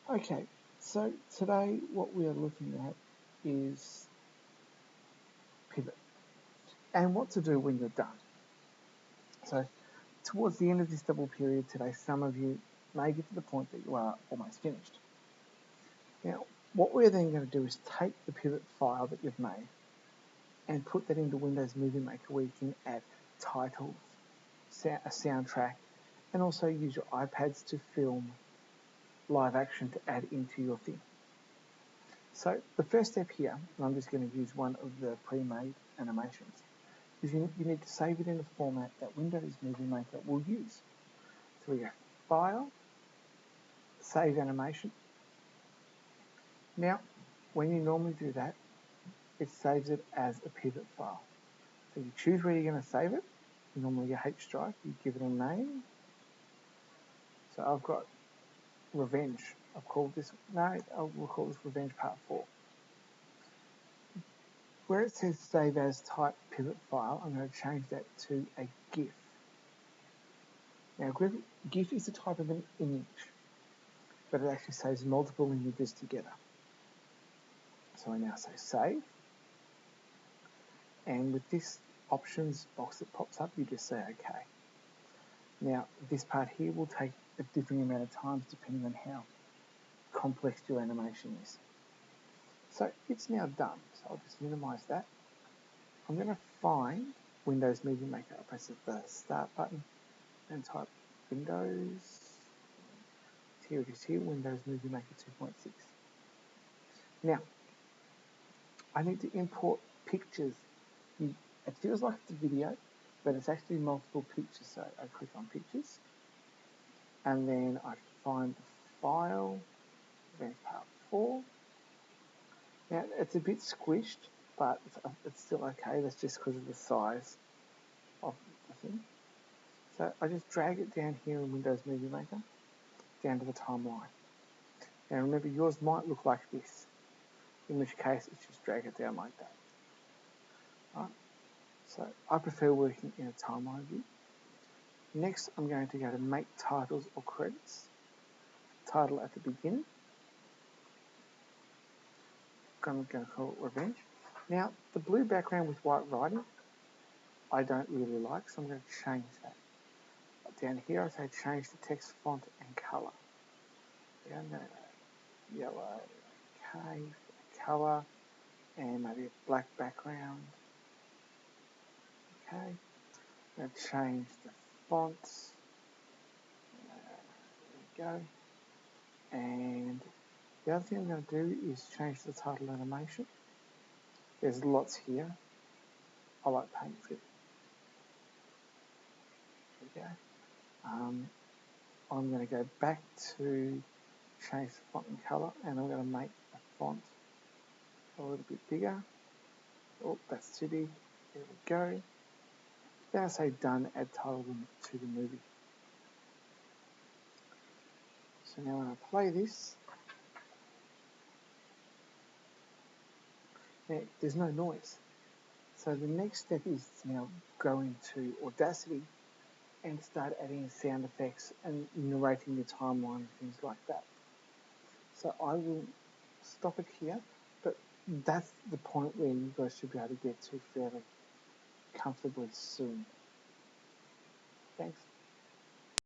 Okay, so today what we are looking at is pivot and what to do when you're done. So towards the end of this double period today, some of you may get to the point that you are almost finished. Now, what we're then going to do is take the pivot file that you've made and put that into Windows Movie Maker where you can add titles, a soundtrack, and also use your iPads to film live action to add into your thing. So the first step here, and I'm just going to use one of the pre-made animations, is you need to save it in a format that Windows Movie Maker will use. So we go File, Save Animation. Now, when you normally do that, it saves it as a pivot file. So you choose where you're going to save it. Normally your H drive, you give it a name. So I've got Revenge. I'll call this, we'll call this Revenge Part 4. Where it says Save As Type Pivot File, I'm going to change that to a GIF. Now, GIF is a type of an image, but it actually saves multiple images together. So I now say Save. And with this options box that pops up, you just say OK. Now, this part here will take a different amount of time depending on how complex your animation is. So it's now done. So I'll just minimize that. I'm going to find Windows Movie Maker. I'll press the Start button and type Windows. Here it is here, Windows Movie Maker 2.6. Now, I need to import pictures. It feels like it's a video, but it's actually multiple pictures. So I click on Pictures, and then I find the file, Revenge Part 4. Now, it's a bit squished, but it's still okay. That's just because of the size of the thing. So I just drag it down here in Windows Movie Maker, down to the timeline. Now remember, yours might look like this, in which case it's just drag it down like that. Right? So I prefer working in a timeline view. Next, I'm going to go to Make Titles or Credits. Title at the beginning. I'm going to call it Revenge. Now, the blue background with white writing, I don't really like, so I'm going to change that. Down here, I say change the text font and colour. I'm going to go yellow, okay, colour, and maybe a black background. Okay, I'm going to change the fonts. There we go. And the other thing I'm going to do is change the title animation. There's lots here. I like Paintree. There we go. I'm going to go back to change the font and colour, and I'm going to make the font a little bit bigger. Oh, that's too big. There we go. Then I say done, add title to the movie. So now when I play this, now there's no noise. So the next step is to now go into Audacity and start adding sound effects and narrating the timeline and things like that. So I will stop it here, but that's the point where you guys should be able to get to fairly comfortably soon. Thanks.